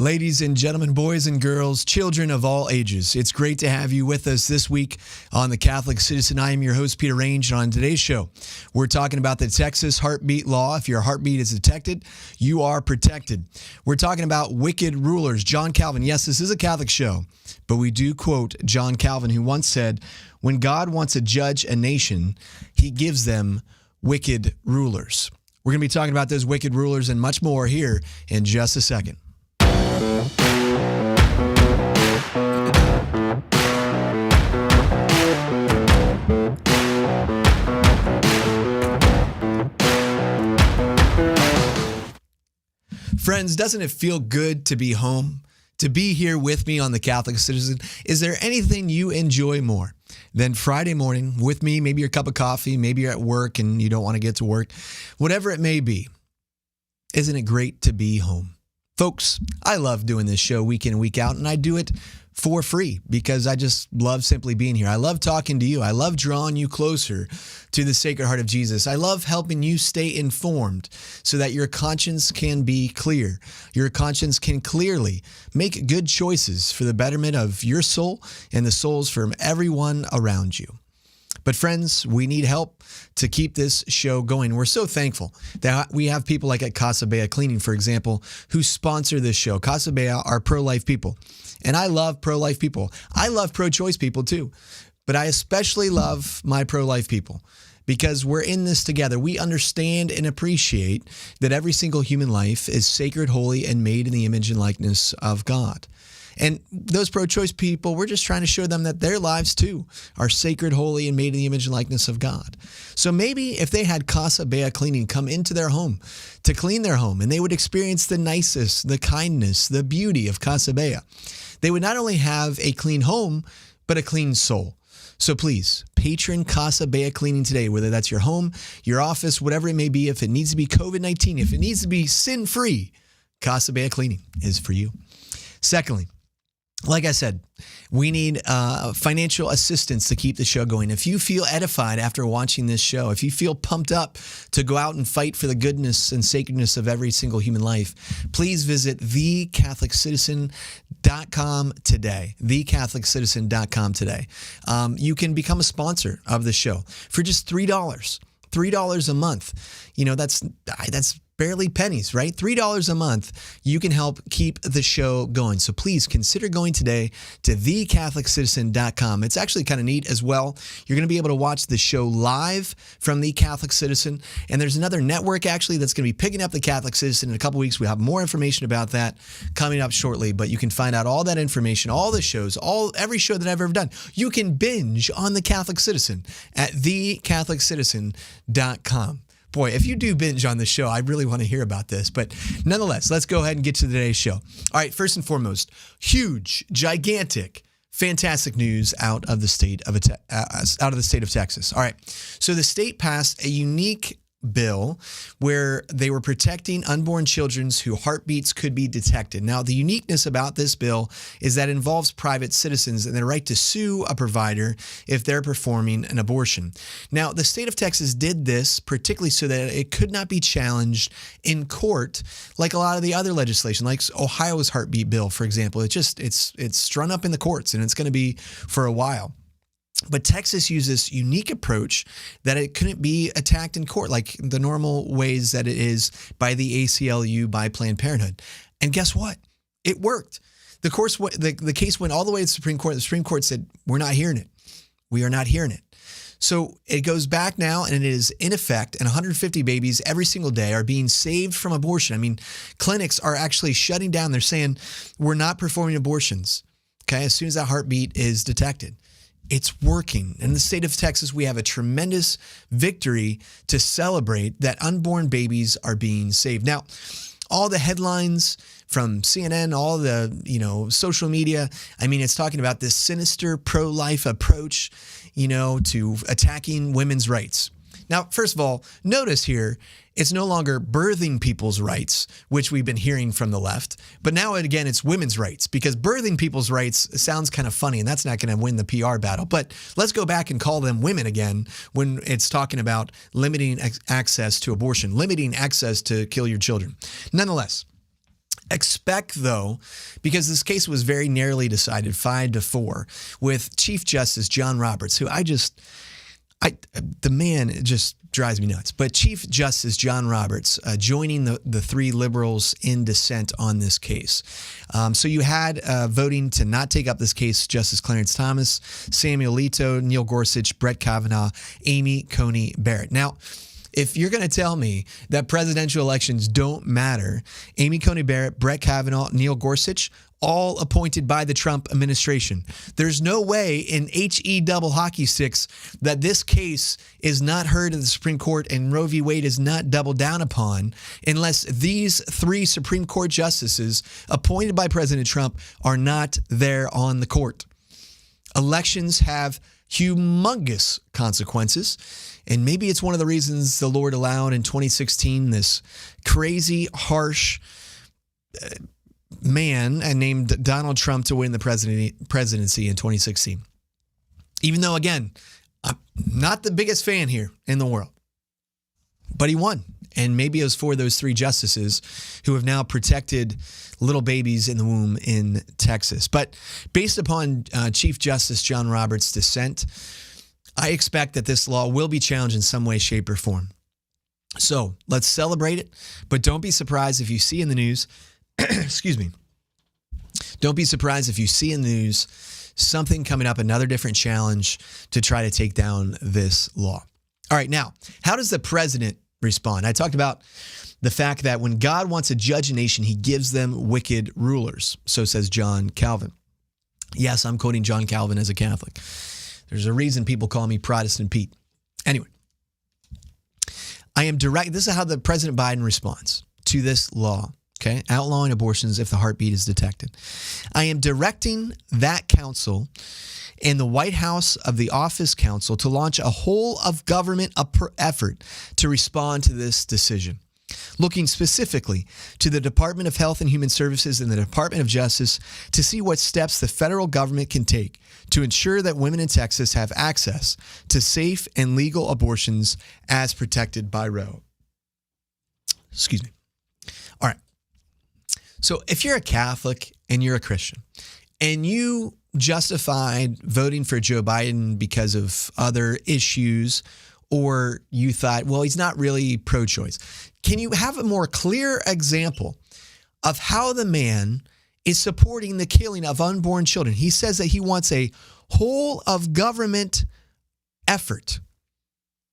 Ladies and gentlemen, boys and girls, children of all ages, it's great to have you with us this week on The Catholic Citizen. I am your host, Peter Range, and on today's show, we're talking about the Texas heartbeat law. If your heartbeat is detected, you are protected. We're talking about wicked rulers. John Calvin, yes, this is a Catholic show, but we do quote John Calvin, who once said, when God wants to judge a nation, he gives them wicked rulers. We're going to be talking about those wicked rulers and much more here in just a second. Friends, doesn't it feel good to be home? To be here with me on The Catholic Citizen? Is there anything you enjoy more than Friday morning with me? Maybe your cup of coffee, maybe you're at work and you don't want to get to work. Whatever it may be, isn't it great to be home? Folks, I love doing this show week in and week out, and I do it for free because I just love simply being here. I love talking to you. I love drawing you closer to the Sacred Heart of Jesus. I love helping you stay informed so that your conscience can be clear. Your conscience can clearly make good choices for the betterment of your soul and the souls from everyone around you. But friends, we need help to keep this show going. We're so thankful that we have people like at Casa Bea Cleaning, for example, who sponsor this show. Casa Bea are pro-life people, and I love pro-life people. I love pro-choice people too, but I especially love my pro-life people because we're in this together. We understand and appreciate that every single human life is sacred, holy, and made in the image and likeness of God. And those pro-choice people, we're just trying to show them that their lives too are sacred, holy, and made in the image and likeness of God. So maybe if they had Casa Bea Cleaning come into their home to clean their home, and they would experience the nicest, the kindness, the beauty of Casa Bea, they would not only have a clean home, but a clean soul. So please, patron Casa Bea Cleaning today, whether that's your home, your office, whatever it may be. If it needs to be COVID-19, if it needs to be sin-free, Casa Bea Cleaning is for you. Secondly, like I said, we need financial assistance to keep the show going. If you feel edified after watching this show, if you feel pumped up to go out and fight for the goodness and sacredness of every single human life, please visit thecatholicitizen.com today. Thecatholicitizen.com today. You can become a sponsor of the show for just $3 a month. You know, that's barely pennies, right? $3 a month. You can help keep the show going. So please consider going today to thecatholicitizen.com. It's actually kind of neat as well. You're going to be able to watch the show live from The Catholic Citizen. And there's another network actually that's going to be picking up The Catholic Citizen in a couple weeks. We have more information about that coming up shortly, but you can find out all that information, all the shows, every show that I've ever done. You can binge on The Catholic Citizen at thecatholicitizen.com. Boy, if you do binge on the show, I really want to hear about this. But nonetheless, let's go ahead and get to today's show. All right, first and foremost, huge, gigantic, fantastic news out of the state of Texas. All right, so the state passed a unique bill where they were protecting unborn children whose heartbeats could be detected. Now, the uniqueness about this bill is that it involves private citizens and their right to sue a provider if they're performing an abortion. Now, the state of Texas did this particularly so that it could not be challenged in court like a lot of the other legislation, like Ohio's heartbeat bill, for example. It's strung up in the courts, and it's going to be for a while. But Texas used this unique approach that it couldn't be attacked in court like the normal ways that it is by the ACLU, by Planned Parenthood. And guess what? It worked. The case went all the way to the Supreme Court. The Supreme Court said, we're not hearing it. We are not hearing it. So it goes back now, and it is in effect, and 150 babies every single day are being saved from abortion. I mean, clinics are actually shutting down. They're saying, we're not performing abortions, okay, as soon as that heartbeat is detected. It's working. In the state of Texas, we have a tremendous victory to celebrate that unborn babies are being saved. Now, all the headlines from CNN, all the, social media, I mean, it's talking about this sinister pro-life approach, to attacking women's rights. Now, first of all, notice here, it's no longer birthing people's rights, which we've been hearing from the left. But now, again, it's women's rights, because birthing people's rights sounds kind of funny, and that's not going to win the PR battle. But let's go back and call them women again when it's talking about limiting access to abortion, limiting access to kill your children. Nonetheless, Expect, though, because this case was very narrowly decided, 5-4, with Chief Justice John Roberts, who the man just drives me nuts. But Chief Justice John Roberts joining the three liberals in dissent on this case. So you had voting to not take up this case, Justice Clarence Thomas, Samuel Alito, Neil Gorsuch, Brett Kavanaugh, Amy Coney Barrett. Now, if you're going to tell me that presidential elections don't matter, Amy Coney Barrett, Brett Kavanaugh, Neil Gorsuch, all appointed by the Trump administration. There's no way in HE double hockey sticks that this case is not heard in the Supreme Court and Roe v. Wade is not doubled down upon unless these three Supreme Court justices appointed by President Trump are not there on the court. Elections have humongous consequences. And maybe it's one of the reasons the Lord allowed in 2016 this crazy, harsh man named Donald Trump to win the presidency in 2016. Even though, again, I'm not the biggest fan here in the world. But he won. And maybe it was for those three justices who have now protected little babies in the womb in Texas. But based upon Chief Justice John Roberts' dissent, I expect that this law will be challenged in some way, shape, or form. So let's celebrate it, but don't be surprised if you see in the news, excuse me, don't be surprised if you see in the news something coming up, another different challenge to try to take down this law. All right, now, how does the president respond? I talked about the fact that when God wants to judge a nation, he gives them wicked rulers. So says John Calvin. Yes, I'm quoting John Calvin as a Catholic. There's a reason people call me Protestant Pete. Anyway, this is how the President Biden responds to this law, okay? Outlawing abortions if the heartbeat is detected. I am directing that council and the White House of the Office Council to launch a whole of government effort to respond to this decision, looking specifically to the Department of Health and Human Services and the Department of Justice to see what steps the federal government can take to ensure that women in Texas have access to safe and legal abortions as protected by Roe. Excuse me. All right. So if you're a Catholic and you're a Christian and you justified voting for Joe Biden because of other issues, or you thought, well, he's not really pro-choice, can you have a more clear example of how the man is supporting the killing of unborn children? He says that he wants a whole of government effort.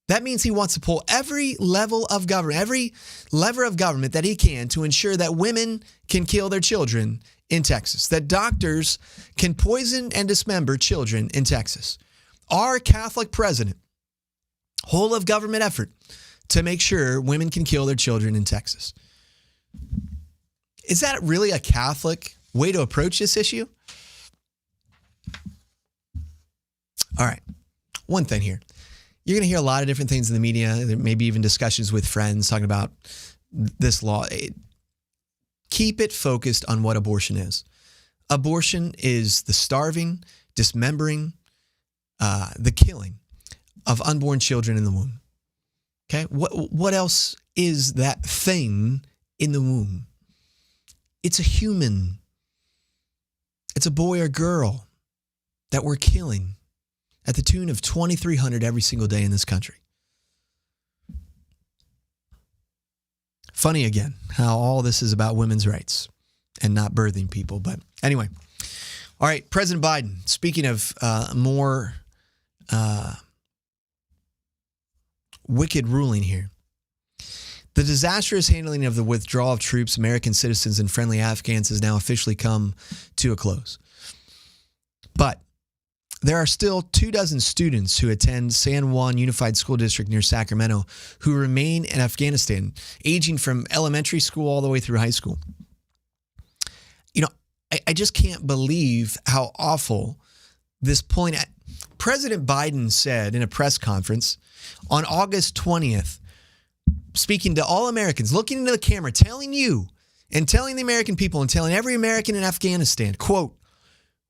That means he wants to pull every level of government, every lever of government that he can to ensure that women can kill their children in Texas, that doctors can poison and dismember children in Texas. Our Catholic president, whole of government effort to make sure women can kill their children in Texas. Is that really a Catholic way to approach this issue? All right. One thing here. You're going to hear a lot of different things in the media, maybe even discussions with friends talking about this law. Keep it focused on what abortion is. Abortion is the starving, dismembering, the killing of unborn children in the womb. Okay? What else is that thing in the womb? It's a human. It's a boy or girl that we're killing at the tune of 2,300 every single day in this country. Funny again, how all this is about women's rights and not birthing people. But anyway, all right, President Biden, speaking of more wicked ruling here. The disastrous handling of the withdrawal of troops, American citizens, and friendly Afghans has now officially come to a close. But there are still 24 students who attend San Juan Unified School District near Sacramento who remain in Afghanistan, aging from elementary school all the way through high school. You know, I just can't believe how awful this point. President Biden said in a press conference on August 20th, speaking to all Americans, looking into the camera, telling you and telling the American people and telling every American in Afghanistan, quote,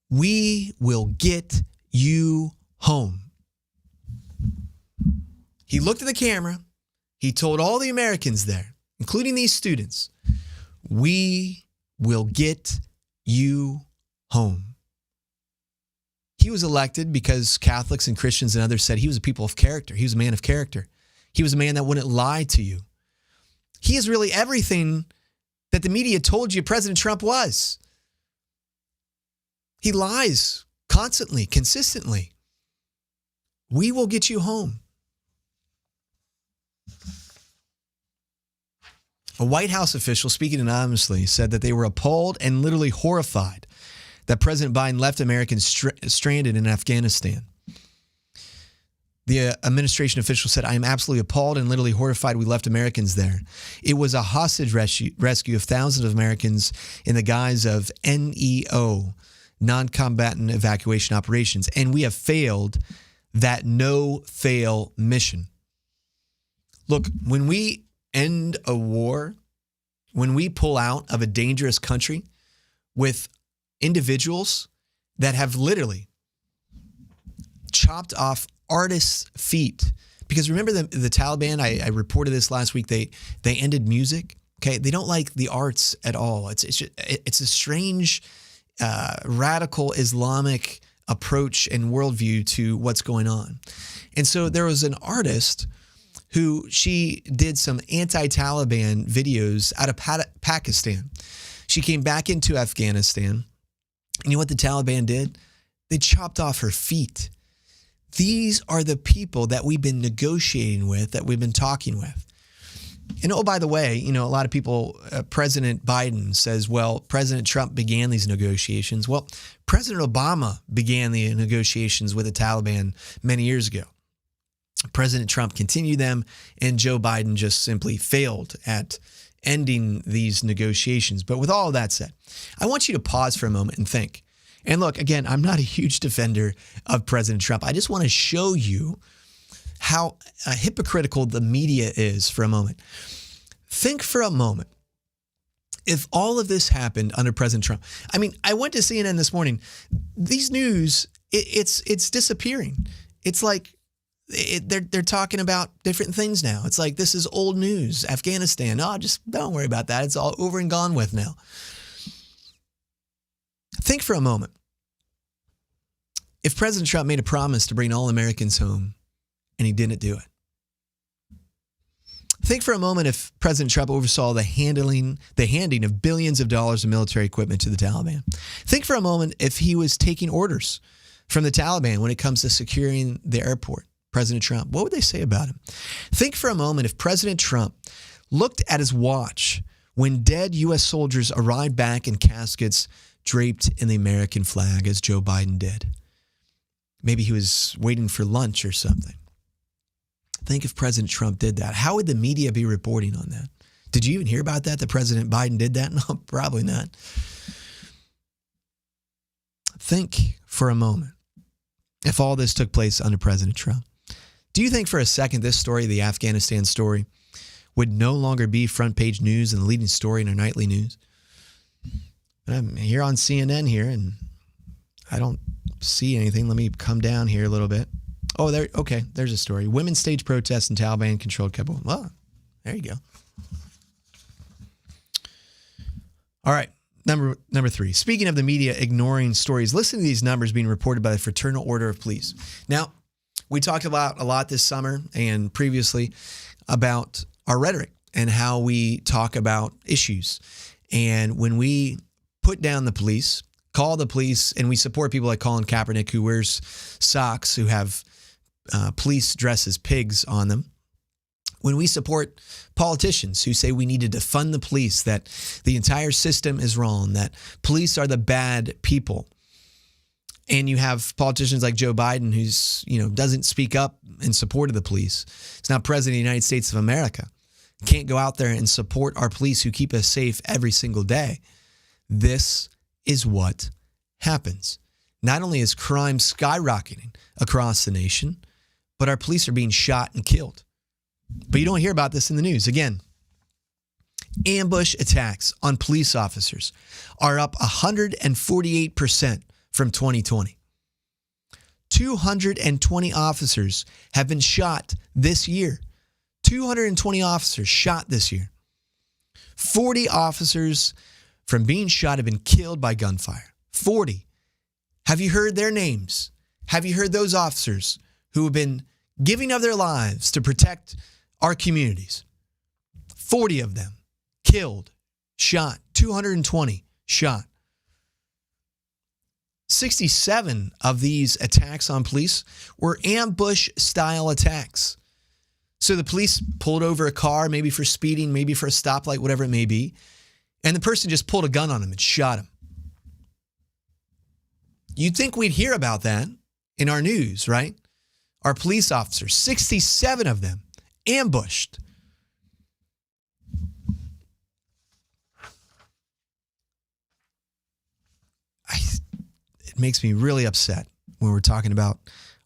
"We will get you home." He looked at the camera. He told all the Americans there, including these students, "We will get you home. He was elected because Catholics and Christians and others said he was a people of character. He was a man of character. He was a man that wouldn't lie to you. He is really everything that the media told you President Trump was. He lies constantly, consistently. We will get you home. A White House official, speaking anonymously, said that they were appalled and literally horrified that President Biden left Americans stranded in Afghanistan. The administration official said, "I am absolutely appalled and literally horrified we left Americans there. It was a hostage rescue of thousands of Americans in the guise of NEO, non-combatant evacuation operations, and we have failed that no-fail mission." Look, when we end a war, when we pull out of a dangerous country with individuals that have literally chopped off artists' feet, because remember the Taliban, I reported this last week, they ended music. Okay, they don't like the arts at all. It's a strange radical Islamic approach and worldview to what's going on. And so there was an artist who she did some anti-Taliban videos out of Pakistan. She came back into Afghanistan. And you know what the Taliban did? They chopped off her feet. These are the people that we've been negotiating with, that we've been talking with. And oh, by the way, you know, a lot of people, President Biden says, well, President Trump began these negotiations. Well, President Obama began the negotiations with the Taliban many years ago. President Trump continued them, and Joe Biden just simply failed at ending these negotiations. But with all of that said, I want you to pause for a moment and think. And look, again, I'm not a huge defender of President Trump. I just want to show you how hypocritical the media is for a moment. Think for a moment. If all of this happened under President Trump, I mean, I went to CNN this morning. These news, it's disappearing. It's like they're talking about different things now. It's like, this is old news. Afghanistan. Oh, just don't worry about that. It's all over and gone with now. Think for a moment. If President Trump made a promise to bring all Americans home and he didn't do it. Think for a moment if President Trump oversaw the handing of billions of dollars of military equipment to the Taliban. Think for a moment if he was taking orders from the Taliban when it comes to securing the airport. President Trump, what would they say about him? Think for a moment if President Trump looked at his watch when dead U.S. soldiers arrived back in caskets draped in the American flag, as Joe Biden did. Maybe he was waiting for lunch or something. Think if President Trump did that. How would the media be reporting on that? Did you even hear about that President Biden did that? No, probably not. Think for a moment if all this took place under President Trump. Do you think for a second this story, the Afghanistan story, would no longer be front page news and the leading story in our nightly news? I'm here on CNN here, and I don't see anything. Let me come down here a little bit. Oh, there. Okay, there's a story. Women stage protests in Taliban-controlled Kabul. Well, there you go. All right, number 3. Speaking of the media ignoring stories, listen to these numbers being reported by the Fraternal Order of Police. Now, we talked about a lot this summer and previously about our rhetoric and how we talk about issues. And when we put down the police, call the police, and we support people like Colin Kaepernick, who wears socks, who have police dress as pigs on them. When we support politicians who say we need to defund the police, that the entire system is wrong, that police are the bad people. And you have politicians like Joe Biden, who's, doesn't speak up in support of the police. He's not president of the United States of America. Can't go out there and support our police who keep us safe every single day. This is what happens. Not only is crime skyrocketing across the nation, but our police are being shot and killed. But you don't hear about this in the news. Again, ambush attacks on police officers are up 148% from 2020. 220 officers have been shot this year. 220 officers shot this year. 40 officers from being shot have been killed by gunfire. 40. Have you heard their names? Have you heard those officers who have been giving of their lives to protect our communities? 40 of them killed, shot, 220 shot. 67 of these attacks on police were ambush-style attacks. So the police pulled over a car, maybe for speeding, maybe for a stoplight, whatever it may be, and the person just pulled a gun on him and shot him. You'd think we'd hear about that in our news, right? Our police officers, 67 of them, ambushed. It makes me really upset when we're talking about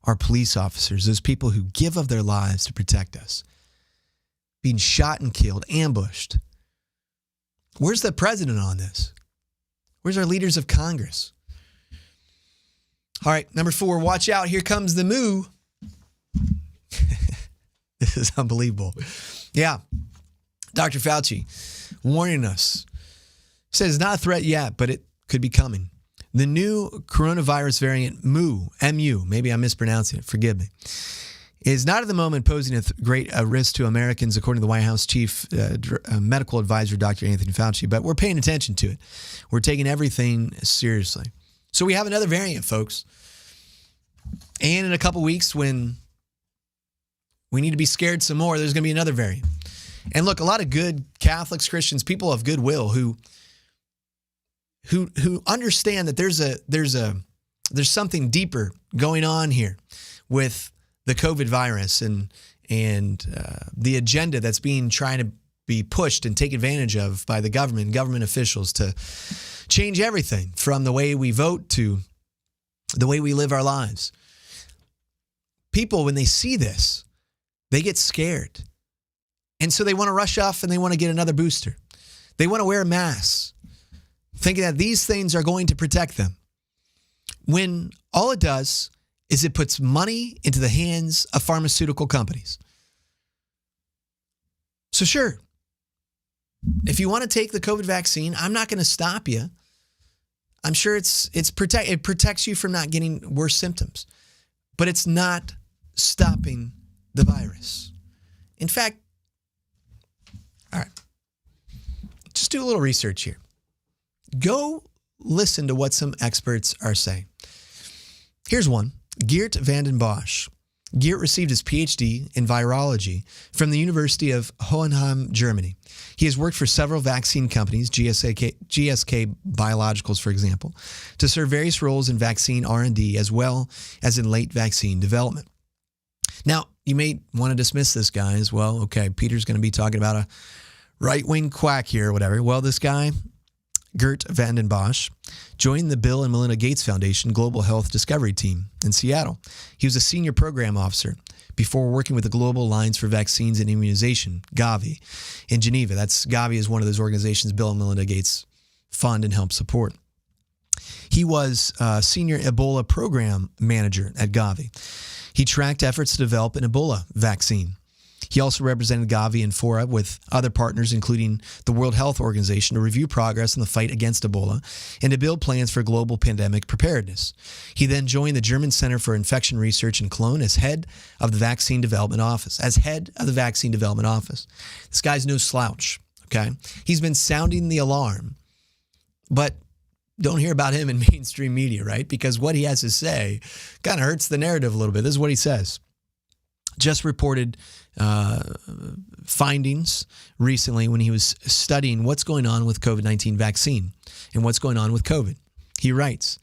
our police officers, those people who give of their lives to protect us, being shot and killed, ambushed. Where's the president on this? Where's our leaders of Congress? All right, number 4, watch out. Here comes the moo. This is unbelievable. Yeah, Dr. Fauci warning us. Says not a threat yet, but it could be coming. The new coronavirus variant MU, maybe I'm mispronouncing it, forgive me, is not at the moment posing a great risk to Americans, according to the White House chief medical advisor, Dr. Anthony Fauci, but we're paying attention to it. We're taking everything seriously. So we have another variant, folks. And in a couple weeks, when we need to be scared some more, there's going to be another variant. And look, a lot of good Catholics, Christians, people of goodwill who understand that there's something deeper going on here with the COVID virus and the agenda that's being trying to be pushed and take advantage of by the government officials to change everything from the way we vote to the way we live our lives. People, when they see this, they get scared. And so they want to rush off and they want to get another booster. They want to wear a mask, thinking that these things are going to protect them, when all it does is it puts money into the hands of pharmaceutical companies. So sure, if you want to take the COVID vaccine, I'm not going to stop you. I'm sure it protects you from not getting worse symptoms, but it's not stopping the virus. In fact, all right, just do a little research here. Go listen to what some experts are saying. Here's one, Geert van den Bosch. Geert received his PhD in virology from the University of Hohenheim, Germany. He has worked for several vaccine companies, GSK Biologicals, for example, to serve various roles in vaccine R&D as well as in late vaccine development. Now, you may want to dismiss this guy as well. Okay, Peter's going to be talking about a right-wing quack here or whatever. Well, this guy, Geert van den Bosch, joined the Bill and Melinda Gates Foundation Global Health Discovery Team in Seattle. He was a senior program officer before working with the Global Alliance for Vaccines and Immunization, Gavi, in Geneva. Gavi is one of those organizations Bill and Melinda Gates fund and help support. He was a senior Ebola program manager at Gavi. He tracked efforts to develop an Ebola vaccine. He also represented Gavi and Fora with other partners, including the World Health Organization, to review progress in the fight against Ebola and to build plans for global pandemic preparedness. He then joined the German Center for Infection Research in Cologne as head of the Vaccine Development Office. This guy's no slouch, okay? He's been sounding the alarm, but don't hear about him in mainstream media, right? Because what he has to say kind of hurts the narrative a little bit. This is what he says. Just reported findings recently when he was studying what's going on with COVID-19 vaccine and what's going on with COVID. He writes,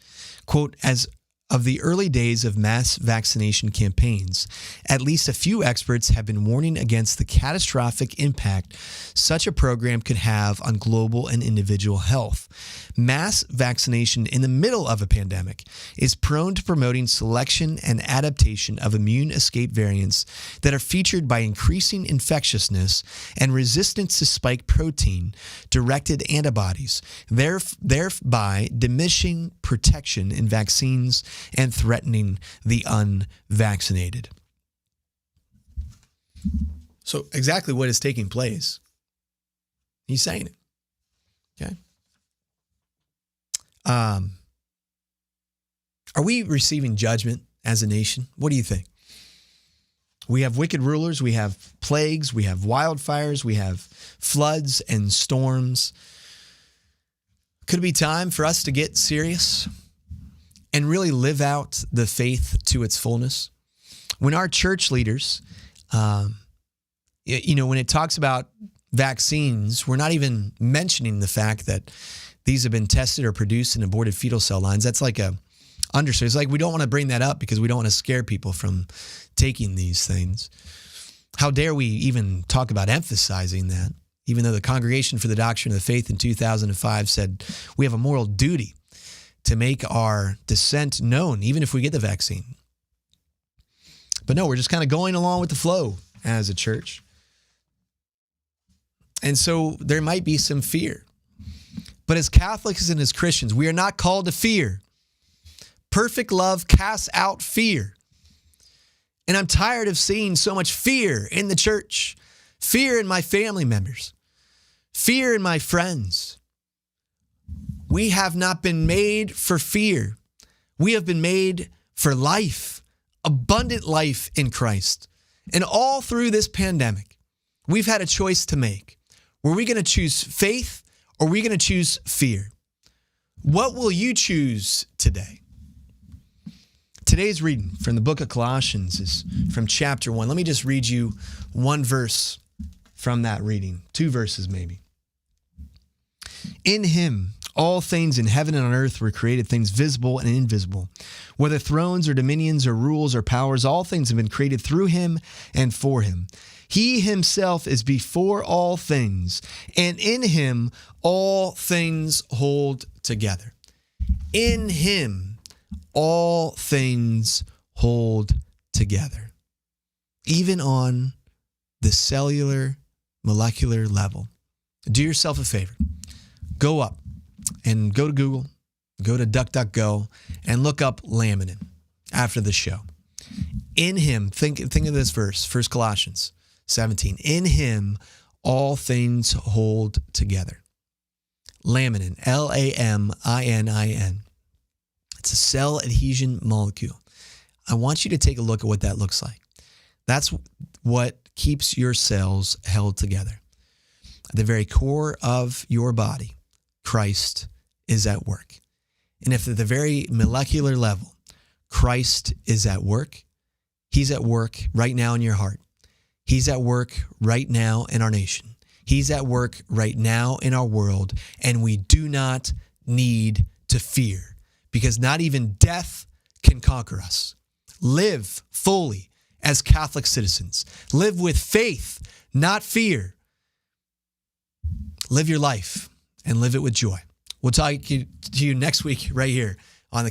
quote, as of the early days of mass vaccination campaigns, at least a few experts have been warning against the catastrophic impact such a program could have on global and individual health. Mass vaccination in the middle of a pandemic is prone to promoting selection and adaptation of immune escape variants that are featured by increasing infectiousness and resistance to spike protein-directed antibodies, thereby diminishing protection in vaccines and threatening the unvaccinated. So exactly what is taking place, he's saying it. Okay. Are we receiving judgment as a nation? What do you think? We have wicked rulers, we have plagues, we have wildfires, we have floods and storms. Could it be time for us to get serious and really live out the faith to its fullness? When our church leaders, when it talks about vaccines, we're not even mentioning the fact that these have been tested or produced in aborted fetal cell lines. That's like a understood. It's like we don't want to bring that up because we don't want to scare people from taking these things. How dare we even talk about emphasizing that, even though the Congregation for the Doctrine of the Faith in 2005 said we have a moral duty to make our dissent known, even if we get the vaccine. But no, we're just kind of going along with the flow as a church. And so there might be some fear. But as Catholics and as Christians, we are not called to fear. Perfect love casts out fear. And I'm tired of seeing so much fear in the church, fear in my family members, fear in my friends. We have not been made for fear. We have been made for life, abundant life in Christ. And all through this pandemic, we've had a choice to make. Were we going to choose faith or are we going to choose fear? What will you choose today? Today's reading from the book of Colossians is from chapter 1. Let me just read you one verse from that reading, 2 verses maybe. In him, all things in heaven and on earth were created, things visible and invisible. Whether thrones or dominions or rules or powers, all things have been created through him and for him. He himself is before all things, and in him all things hold together. In him all things hold together. Even on the cellular, molecular level. Do yourself a favor. Go up and go to Google, go to DuckDuckGo, and look up laminin after the show. In him, think of this verse, 1 Colossians 17. In him, all things hold together. Laminin, Laminin. It's a cell adhesion molecule. I want you to take a look at what that looks like. That's what keeps your cells held together. At the very core of your body, Christ is at work. And if at the very molecular level, Christ is at work, he's at work right now in your heart. He's at work right now in our nation. He's at work right now in our world. And we do not need to fear because not even death can conquer us. Live fully as Catholic citizens. Live with faith, not fear. Live your life and live it with joy. We'll talk to you next week right here on the